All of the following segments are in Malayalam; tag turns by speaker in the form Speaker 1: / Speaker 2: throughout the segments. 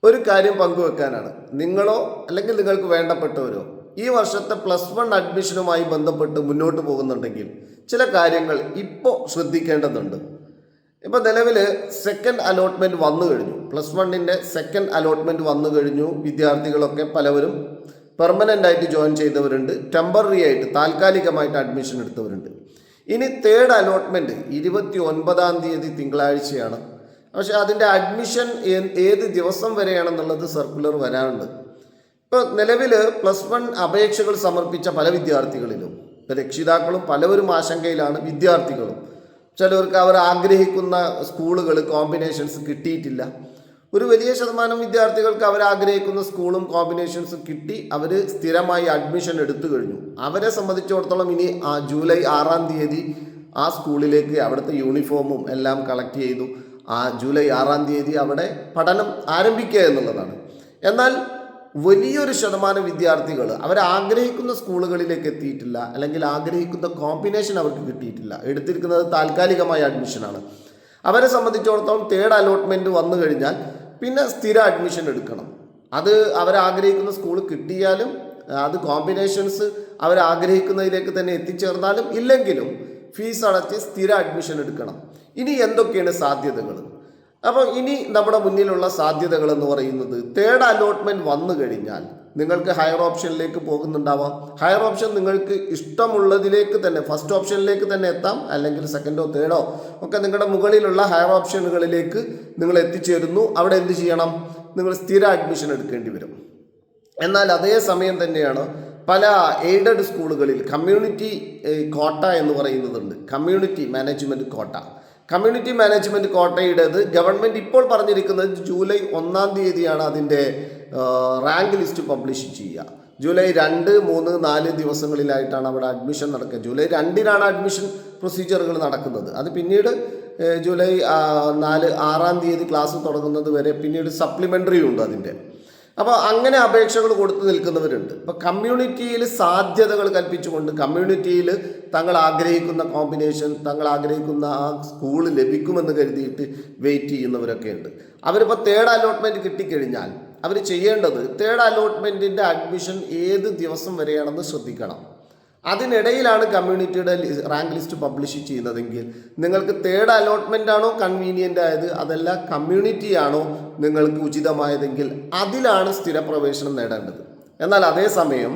Speaker 1: ഒരു കാര്യം പങ്കുവെക്കാനാണ്. നിങ്ങളോ അല്ലെങ്കിൽ നിങ്ങൾക്ക് വേണ്ടപ്പെട്ടവരോ ഈ വർഷത്തെ +1 അഡ്മിഷനുമായി ബന്ധപ്പെട്ട് മുന്നോട്ട് പോകുന്നുണ്ടെങ്കിൽ ചില കാര്യങ്ങൾ ഇപ്പോൾ ശ്രദ്ധിക്കേണ്ടതുണ്ട്. ഇപ്പോൾ നിലവിൽ സെക്കൻഡ് അലോട്ട്മെൻറ്റ് വന്നു കഴിഞ്ഞു. +1ൻ്റെ സെക്കൻഡ് അലോട്ട്മെൻറ്റ് വന്നു കഴിഞ്ഞു. വിദ്യാർത്ഥികളൊക്കെ പലവരും പെർമനൻ്റ് ആയിട്ട് ജോയിൻ ചെയ്തവരുണ്ട്, ടെമ്പററി ആയിട്ട് താൽക്കാലികമായിട്ട് അഡ്മിഷൻ എടുത്തവരുണ്ട്. ഇനി തേർഡ് അലോട്ട്മെൻറ്റ് 29-ാം തീയതി തിങ്കളാഴ്ചയാണ്. പക്ഷേ അതിൻ്റെ അഡ്മിഷൻ ഏത് ദിവസം വരെയാണെന്നുള്ളത് സർക്കുലർ വരാനുണ്ട്. ഇപ്പോൾ നിലവിൽ +1 അപേക്ഷകൾ സമർപ്പിച്ച പല വിദ്യാർത്ഥികളിലും രക്ഷിതാക്കളും പലവരും ആശങ്കയിലാണ്. വിദ്യാർത്ഥികളും ചിലവർക്ക് അവർ ആഗ്രഹിക്കുന്ന സ്കൂളുകൾ കോമ്പിനേഷൻസ് കിട്ടിയിട്ടില്ല. ഒരു വലിയ ശതമാനം വിദ്യാർത്ഥികൾക്ക് അവർ ആഗ്രഹിക്കുന്ന സ്കൂളും കോമ്പിനേഷൻസും കിട്ടി, അവർ സ്ഥിരമായി അഡ്മിഷൻ എടുത്തു കഴിഞ്ഞു. അവരെ സംബന്ധിച്ചിടത്തോളം ഇനി ജൂലൈ 6-ാം തീയതി ആ സ്കൂളിലേക്ക് അവിടുത്തെ യൂണിഫോമും എല്ലാം കളക്ട് ചെയ്തു ജൂലൈ 6-ാം തീയതി അവിടെ പഠനം ആരംഭിക്കുക എന്നുള്ളതാണ്. എന്നാൽ വലിയൊരു ശതമാനം വിദ്യാർത്ഥികൾ അവരാഗ്രഹിക്കുന്ന സ്കൂളുകളിലേക്ക് എത്തിയിട്ടില്ല, അല്ലെങ്കിൽ ആഗ്രഹിക്കുന്ന കോമ്പിനേഷൻ അവർക്ക് കിട്ടിയിട്ടില്ല. എടുത്തിരിക്കുന്നത് താൽക്കാലികമായ അഡ്മിഷനാണ്. അവരെ സംബന്ധിച്ചിടത്തോളം തേർഡ് അലോട്ട്മെൻറ്റ് വന്നു കഴിഞ്ഞാൽ പിന്നെ സ്ഥിര അഡ്മിഷൻ എടുക്കണം. അത് അവരാഗ്രഹിക്കുന്ന സ്കൂൾ കിട്ടിയാലും അത് കോമ്പിനേഷൻസ് അവരാഗ്രഹിക്കുന്നതിലേക്ക് തന്നെ എത്തിച്ചേർന്നാലും ഇല്ലെങ്കിലും ഫീസ് അടച്ച് സ്ഥിര അഡ്മിഷൻ എടുക്കണം. ഇനി എന്തൊക്കെയാണ് സാധ്യതകൾ? അപ്പോൾ ഇനി നമ്മുടെ മുന്നിലുള്ള സാധ്യതകൾ എന്ന് പറയുന്നത്, തേർഡ് അലോട്ട്മെൻറ്റ് വന്നു കഴിഞ്ഞാൽ നിങ്ങൾക്ക് ഹയർ ഓപ്ഷനിലേക്ക് പോകുന്നുണ്ടാവാം. ഹയർ ഓപ്ഷൻ നിങ്ങൾക്ക് ഇഷ്ടമുള്ളതിലേക്ക് തന്നെ, ഫസ്റ്റ് ഓപ്ഷനിലേക്ക് തന്നെ എത്താം, അല്ലെങ്കിൽ സെക്കൻഡോ തേർഡോ ഒക്കെ നിങ്ങളുടെ മുകളിലുള്ള ഹയർ ഓപ്ഷനുകളിലേക്ക് നിങ്ങൾ എത്തിച്ചേരുന്നു. അവിടെ എന്ത് ചെയ്യണം? നിങ്ങൾ സ്ഥിര അഡ്മിഷൻ എടുക്കേണ്ടി വരും. എന്നാൽ അതേ സമയം തന്നെയാണ് പല എയ്ഡഡ് സ്കൂളുകളിൽ കമ്മ്യൂണിറ്റി കോട്ട എന്ന് പറയുന്നതുണ്ട്. കമ്മ്യൂണിറ്റി മാനേജ്മെൻറ്റ് കോട്ടയുടേത് ഗവൺമെൻറ് ഇപ്പോൾ പറഞ്ഞിരിക്കുന്നത് ജൂലൈ 1-ാം തീയതിയാണ് അതിൻ്റെ റാങ്ക് ലിസ്റ്റ് പബ്ലിഷ് ചെയ്യുക. ജൂലൈ 2, 3, 4 ദിവസങ്ങളിലായിട്ടാണ് അവിടെ അഡ്മിഷൻ നടക്കുക. ജൂലൈ 2-നാണ് അഡ്മിഷൻ പ്രൊസീജിയറുകൾ നടക്കുന്നത്. അത് പിന്നീട് ജൂലൈ 4, 6-ാം തീയതി ക്ലാസ് തുടങ്ങുന്നത് വരെ പിന്നീട് സപ്ലിമെൻ്ററി ഉണ്ട് അതിൻ്റെ. അപ്പോൾ അങ്ങനെ അപേക്ഷകൾ കൊടുത്തു നിൽക്കുന്നവരുണ്ട്. അപ്പോൾ കമ്മ്യൂണിറ്റിയിൽ സാധ്യതകൾ കൽപ്പിച്ചുകൊണ്ട് കമ്മ്യൂണിറ്റിയിൽ തങ്ങൾ ആഗ്രഹിക്കുന്ന കോമ്പിനേഷൻ, തങ്ങൾ ആഗ്രഹിക്കുന്ന ആ സ്കൂൾ ലഭിക്കുമെന്ന് കരുതിയിട്ട് വെയിറ്റ് ചെയ്യുന്നവരൊക്കെ ഉണ്ട്. അവരിപ്പോൾ തേർഡ് അലോട്ട്മെൻറ്റ് കിട്ടിക്കഴിഞ്ഞാൽ അവർ ചെയ്യേണ്ടത് തേർഡ് അലോട്ട്മെൻറ്റിൻ്റെ അഡ്മിഷൻ ഏത് ദിവസം വരെയാണെന്ന് ശ്രദ്ധിക്കണം. അതിനിടയിലാണ് കമ്മ്യൂണിറ്റിയുടെ റാങ്ക് ലിസ്റ്റ് പബ്ലിഷ് ചെയ്യുന്നതെങ്കിൽ നിങ്ങൾക്ക് തേർഡ് അലോട്ട്മെൻ്റ് ആണോ കൺവീനിയൻ്റ് ആയത്, അതല്ല കമ്മ്യൂണിറ്റി ആണോ നിങ്ങൾക്ക് ഉചിതമായതെങ്കിൽ അതിലാണ് സ്ഥിരപ്രവേശനം നേടേണ്ടത്. എന്നാൽ അതേസമയം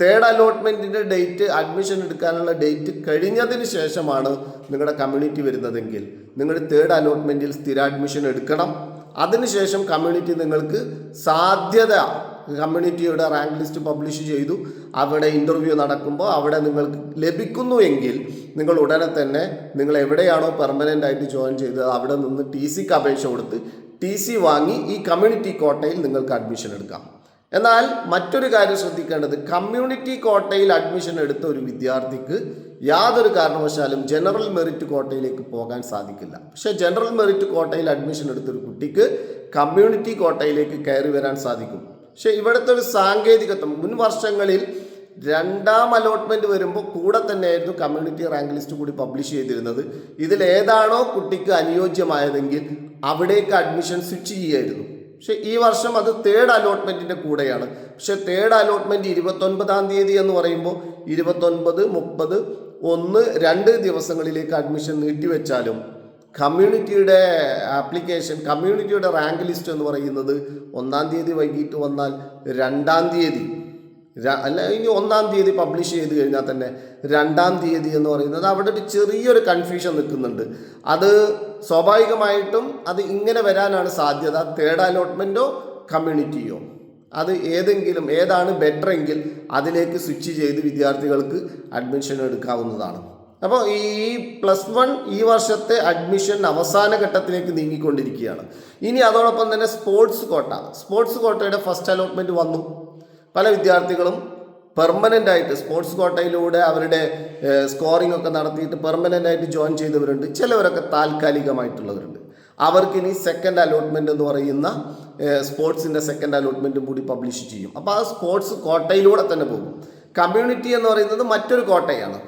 Speaker 1: തേർഡ് അലോട്ട്മെൻറ്റിൻ്റെ ഡേറ്റ്, അഡ്മിഷൻ എടുക്കാനുള്ള ഡേറ്റ് കഴിഞ്ഞതിന് ശേഷമാണ് നിങ്ങളുടെ കമ്മ്യൂണിറ്റി വരുന്നതെങ്കിൽ നിങ്ങൾ തേർഡ് അലോട്ട്മെൻറ്റിൽ സ്ഥിര അഡ്മിഷൻ എടുക്കണം. അതിനുശേഷം കമ്മ്യൂണിറ്റി നിങ്ങൾക്ക് സാധ്യത, കമ്മ്യൂണിറ്റിയുടെ റാങ്ക് ലിസ്റ്റ് പബ്ലിഷ് ചെയ്തു, അവിടെ ഇൻ്റർവ്യൂ നടക്കുമ്പോൾ അവിടെ നിങ്ങൾക്ക് ലഭിക്കുന്നു എങ്കിൽ നിങ്ങൾ ഉടനെ തന്നെ നിങ്ങൾ എവിടെയാണോ പെർമനൻ്റ് ആയിട്ട് ജോയിൻ ചെയ്തത് അവിടെ നിന്ന് TCക്ക് അപേക്ഷ കൊടുത്ത് TC വാങ്ങി ഈ കമ്മ്യൂണിറ്റി കോട്ടയിൽ നിങ്ങൾക്ക് അഡ്മിഷൻ എടുക്കാം. എന്നാൽ മറ്റൊരു കാര്യം ശ്രദ്ധിക്കേണ്ടത്, കമ്മ്യൂണിറ്റി കോട്ടയിൽ അഡ്മിഷൻ എടുത്ത ഒരു വിദ്യാർത്ഥിക്ക് യാതൊരു കാരണവശാലും ജനറൽ മെറിറ്റ് കോട്ടയിലേക്ക് പോകാൻ സാധിക്കില്ല. പക്ഷേ ജനറൽ മെറിറ്റ് കോട്ടയിൽ അഡ്മിഷൻ എടുത്തൊരു കുട്ടിക്ക് കമ്മ്യൂണിറ്റി കോട്ടയിലേക്ക് കയറി വരാൻ സാധിക്കും. പക്ഷേ ഇവിടുത്തെ ഒരു സാങ്കേതികത്വം, മുൻ വർഷങ്ങളിൽ 2-ാം അലോട്ട്മെൻറ്റ് വരുമ്പോൾ കൂടെ തന്നെയായിരുന്നു കമ്മ്യൂണിറ്റി റാങ്ക് ലിസ്റ്റ് കൂടി പബ്ലിഷ് ചെയ്തിരുന്നത്. ഇതിലേതാണോ കുട്ടിക്ക് അനുയോജ്യമായതെങ്കിൽ അവിടേക്ക് അഡ്മിഷൻ സ്വിച്ച് ചെയ്യായിരുന്നു. പക്ഷേ ഈ വർഷം അത് തേർഡ് അലോട്ട്മെൻറ്റിൻ്റെ കൂടെയാണ്. പക്ഷേ തേർഡ് അലോട്ട്മെൻറ്റ് 29-ാം തീയതി എന്ന് പറയുമ്പോൾ 29, 30, 1, 2 ദിവസങ്ങളിലേക്ക് അഡ്മിഷൻ നീട്ടിവെച്ചാലും കമ്മ്യൂണിറ്റിയുടെ ആപ്ലിക്കേഷൻ, കമ്മ്യൂണിറ്റിയുടെ റാങ്ക് ലിസ്റ്റ് എന്ന് പറയുന്നത് 1-ാം തീയതി വൈകിട്ട് വന്നാൽ 2-ാം തീയതി അല്ല, ഇനി 1-ാം തീയതി പബ്ലിഷ് ചെയ്ത് കഴിഞ്ഞാൽ തന്നെ 2-ാം തീയതി എന്ന് പറയുന്നത് അവിടെ ഒരു ചെറിയൊരു കൺഫ്യൂഷൻ നിൽക്കുന്നുണ്ട്. അത് സ്വാഭാവികമായിട്ടും അത് ഇങ്ങനെ വരാനാണ് സാധ്യത. തേർഡ് അലോട്ട്മെൻറ്റോ കമ്മ്യൂണിറ്റിയോ അത് ഏതാണ് ബെറ്റർ എങ്കിൽ അതിലേക്ക് സ്വിച്ച് ചെയ്ത് വിദ്യാർത്ഥികൾക്ക് അഡ്മിഷൻ എടുക്കാവുന്നതാണ്. അപ്പോൾ ഈ +1 ഈ വർഷത്തെ അഡ്മിഷൻ അവസാന ഘട്ടത്തിലേക്ക് നീങ്ങിക്കൊണ്ടിരിക്കുകയാണ്. ഇനി അതോടൊപ്പം തന്നെ സ്പോർട്സ് കോട്ടയുടെ ഫസ്റ്റ് അലോട്ട്മെൻറ്റ് വന്നു. പല വിദ്യാർത്ഥികളും പെർമനൻ്റ് ആയിട്ട് സ്പോർട്സ് കോട്ടയിലൂടെ അവരുടെ സ്കോറിംഗ് ഒക്കെ നടത്തിയിട്ട് പെർമനൻ്റ് ആയിട്ട് ജോയിൻ ചെയ്തവരുണ്ട്. ചിലവരൊക്കെ താൽക്കാലികമായിട്ടുള്ളവരുണ്ട്. അവർക്കിനി സെക്കൻഡ് അലോട്ട്മെൻറ്റ് എന്ന് പറയുന്ന സ്പോർട്സിൻ്റെ സെക്കൻഡ് അലോട്ട്മെൻറ്റും കൂടി പബ്ലിഷ് ചെയ്യും. അപ്പോൾ ആ സ്പോർട്സ് കോട്ടയിലൂടെ തന്നെ പോകും. കമ്മ്യൂണിറ്റി എന്ന് പറയുന്നത് മറ്റൊരു കോട്ടയാണ്.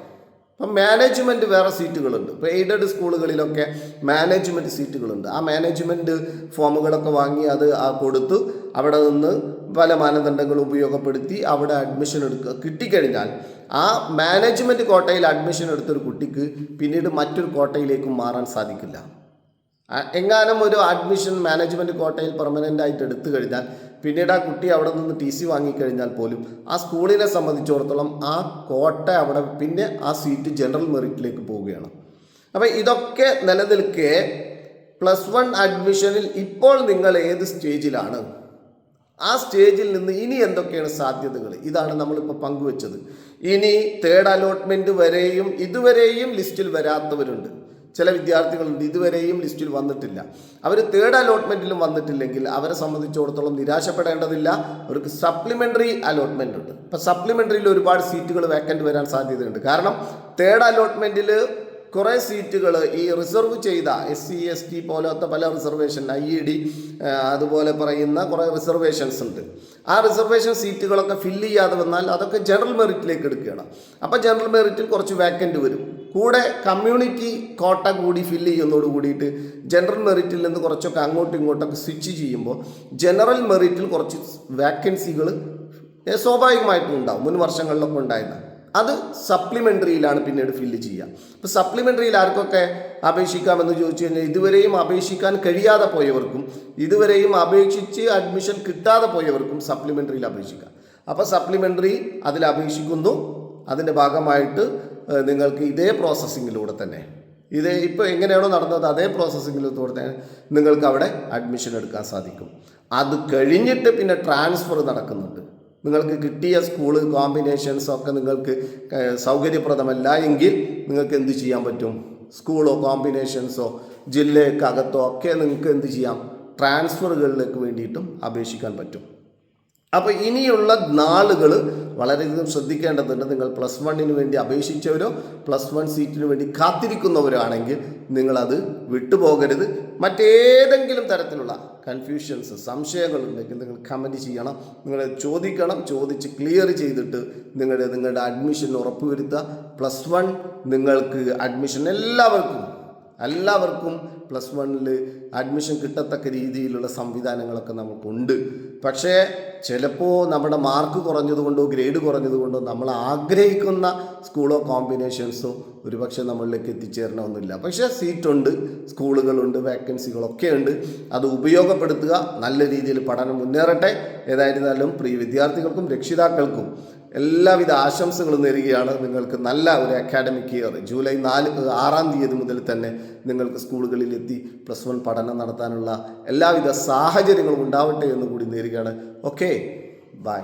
Speaker 1: അപ്പം മാനേജ്മെൻറ്റ് വേറെ സീറ്റുകളുണ്ട്. ഇപ്പോൾ എയ്ഡഡ് സ്കൂളുകളിലൊക്കെ മാനേജ്മെൻറ്റ് സീറ്റുകളുണ്ട്. ആ മാനേജ്മെൻറ്റ് ഫോമുകളൊക്കെ വാങ്ങി അത് കൊടുത്ത് അവിടെ നിന്ന് പല മാനദണ്ഡങ്ങൾ ഉപയോഗപ്പെടുത്തി അവിടെ അഡ്മിഷൻ കിട്ടിക്കഴിഞ്ഞാൽ ആ മാനേജ്മെൻറ്റ് കോട്ടയിൽ അഡ്മിഷൻ എടുത്തൊരു കുട്ടിക്ക് പിന്നീട് മറ്റൊരു കോട്ടയിലേക്കും മാറാൻ സാധിക്കില്ല. എങ്ങാനും ഒരു അഡ്മിഷൻ മാനേജ്മെൻറ്റ് കോട്ടയിൽ പെർമനൻ്റ് ആയിട്ട് എടുത്തു കഴിഞ്ഞാൽ പിന്നീട് ആ കുട്ടി അവിടെ നിന്ന് TC വാങ്ങിക്കഴിഞ്ഞാൽ പോലും ആ സ്കൂളിനെ സംബന്ധിച്ചിടത്തോളം ആ കോട്ട അവിടെ പിന്നെ ആ സീറ്റ് ജനറൽ മെറിറ്റിലേക്ക് പോവുകയാണ്. അപ്പോൾ ഇതൊക്കെ നിലനിൽക്കെ +1 അഡ്മിഷനിൽ ഇപ്പോൾ നിങ്ങൾ ഏത് സ്റ്റേജിലാണ്, ആ സ്റ്റേജിൽ നിന്ന് ഇനി എന്തൊക്കെയാണ് സാധ്യതകൾ, ഇതാണ് നമ്മളിപ്പോൾ പങ്കുവെച്ചത്. ഇനി 3rd അലോട്ട്മെൻറ്റ് വരെയും ഇതുവരെയും ലിസ്റ്റിൽ വരാത്തവരുണ്ട്. ചില വിദ്യാർത്ഥികളുണ്ട് ഇതുവരെയും ലിസ്റ്റിൽ വന്നിട്ടില്ല. അവർ 3rd അലോട്ട്മെൻറ്റിലും വന്നിട്ടില്ലെങ്കിൽ അവരെ സംബന്ധിച്ചിടത്തോളം നിരാശപ്പെടേണ്ടതില്ല. അവർക്ക് സപ്ലിമെൻ്ററി അലോട്ട്മെൻ്റ് ഉണ്ട്. ഇപ്പോൾ സപ്ലിമെൻ്ററിയിൽ ഒരുപാട് സീറ്റുകൾ വേക്കൻ്റ് വരാൻ സാധ്യതയുണ്ട്. കാരണം 3rd അലോട്ട്മെൻറ്റിൽ കുറേ സീറ്റുകൾ ഈ റിസർവ് ചെയ്ത SC ST പോലത്തെ പല റിസർവേഷൻ, IED അതുപോലെ പറയുന്ന കുറേ റിസർവേഷൻസ് ഉണ്ട്. ആ റിസർവേഷൻ സീറ്റുകളൊക്കെ ഫില്ല് ചെയ്യാതെ വന്നാൽ അതൊക്കെ ജനറൽ മെറിറ്റിലേക്ക് എടുക്കുകയാണ്. അപ്പോൾ ജനറൽ മെറിറ്റിൽ കുറച്ച് വേക്കൻ്റ് വരും. കൂടെ കമ്മ്യൂണിറ്റി കോട്ട കൂടി ഫില്ല് ചെയ്യുന്നതോട് കൂടിയിട്ട് ജനറൽ മെറിറ്റിൽ നിന്ന് കുറച്ചൊക്കെ അങ്ങോട്ടും ഇങ്ങോട്ടൊക്കെ സ്വിച്ച് ചെയ്യുമ്പോൾ ജനറൽ മെറിറ്റിൽ കുറച്ച് വാക്കൻസികൾ സ്വാഭാവികമായിട്ടും ഉണ്ടാവും. മുൻ വർഷങ്ങളിലൊക്കെ ഉണ്ടായിരുന്നു. അത് സപ്ലിമെൻ്ററിയിലാണ് പിന്നീട് ഫില്ല് ചെയ്യുക. അപ്പോൾ സപ്ലിമെൻ്ററിയിൽ ആർക്കൊക്കെ അപേക്ഷിക്കാമെന്ന് ചോദിച്ചു കഴിഞ്ഞാൽ ഇതുവരെയും അപേക്ഷിക്കാൻ കഴിയാതെ പോയവർക്കും ഇതുവരെയും അപേക്ഷിച്ച് അഡ്മിഷൻ കിട്ടാതെ പോയവർക്കും സപ്ലിമെൻ്ററിയിൽ അപേക്ഷിക്കാം. അപ്പോൾ സപ്ലിമെൻ്ററി അതിൽ അപേക്ഷിക്കുന്നു. അതിൻ്റെ ഭാഗമായിട്ട് നിങ്ങൾക്ക് ഇതേ പ്രോസസ്സിങ്ങിലൂടെ തന്നെ ഇപ്പോൾ എങ്ങനെയാണോ നടന്നത് അതേ പ്രോസസ്സിങ്ങിലൂടെ തന്നെ നിങ്ങൾക്ക് അവിടെ അഡ്മിഷൻ എടുക്കാൻ സാധിക്കും. അത് കഴിഞ്ഞിട്ട് പിന്നെ ട്രാൻസ്ഫർ നടക്കുന്നുണ്ട്. നിങ്ങൾക്ക് കിട്ടിയ സ്കൂള് കോമ്പിനേഷൻസൊക്കെ നിങ്ങൾക്ക് സൗകര്യപ്രദമല്ല എങ്കിൽ നിങ്ങൾക്ക് എന്ത് ചെയ്യാൻ പറ്റും? സ്കൂളോ കോമ്പിനേഷൻസോ ജില്ലയ്ക്കകത്തോ ഒക്കെ നിങ്ങൾക്ക് എന്ത് ചെയ്യാം? ട്രാൻസ്ഫറുകളിലേക്ക് വേണ്ടിയിട്ടും അപേക്ഷിക്കാൻ പറ്റും. അപ്പോൾ ഇനിയുള്ള നാളുകൾ വളരെയധികം ശ്രദ്ധിക്കേണ്ടതുണ്ട്. നിങ്ങൾ +1 വേണ്ടി അപേക്ഷിച്ചവരോ +1 സീറ്റിന് വേണ്ടി കാത്തിരിക്കുന്നവരോ ആണെങ്കിൽ നിങ്ങളത് വിട്ടുപോകരുത്. മറ്റേതെങ്കിലും തരത്തിലുള്ള കൺഫ്യൂഷൻസ്, സംശയങ്ങളുണ്ടെങ്കിൽ നിങ്ങൾ കമൻറ്റ് ചെയ്യണം, നിങ്ങൾ ചോദിക്കണം. ചോദിച്ച് ക്ലിയർ ചെയ്തിട്ട് നിങ്ങളുടെ അഡ്മിഷൻ ഉറപ്പുവരുത്തുക. +1 നിങ്ങൾക്ക് അഡ്മിഷൻ എല്ലാവർക്കും +1 അഡ്മിഷൻ കിട്ടത്തക്ക രീതിയിലുള്ള സംവിധാനങ്ങളൊക്കെ നമുക്കുണ്ട്. പക്ഷേ ചിലപ്പോൾ നമ്മുടെ മാർക്ക് കുറഞ്ഞതുകൊണ്ടോ ഗ്രേഡ് കുറഞ്ഞതുകൊണ്ടോ നമ്മൾ ആഗ്രഹിക്കുന്ന സ്കൂളോ കോമ്പിനേഷൻസോ ഒരുപക്ഷെ നമ്മളിലേക്ക് എത്തിച്ചേരണമെന്നില്ല. പക്ഷേ സീറ്റുണ്ട്, സ്കൂളുകളുണ്ട്, വാക്കൻസികളൊക്കെ ഉണ്ട്. അത് ഉപയോഗപ്പെടുത്തുക. നല്ല രീതിയിൽ പഠനം മുന്നേറട്ടെ. ഏതായിരുന്നാലും പ്രിയ വിദ്യാർത്ഥികൾക്കും രക്ഷിതാക്കൾക്കും എല്ലാവിധ ആശംസകളും നേരുകയാണ്. നിങ്ങൾക്ക് നല്ല ഒരു അക്കാഡമിക് ഇയർ ജൂലൈ 6-ാം തീയതി മുതൽ തന്നെ നിങ്ങൾക്ക് സ്കൂളുകളിലെത്തി +1 പഠനം നടത്താനുള്ള എല്ലാവിധ സാഹചര്യങ്ങളും ഉണ്ടാവട്ടെ എന്ന് കൂടി നേരുകയാണ്. Okay, by.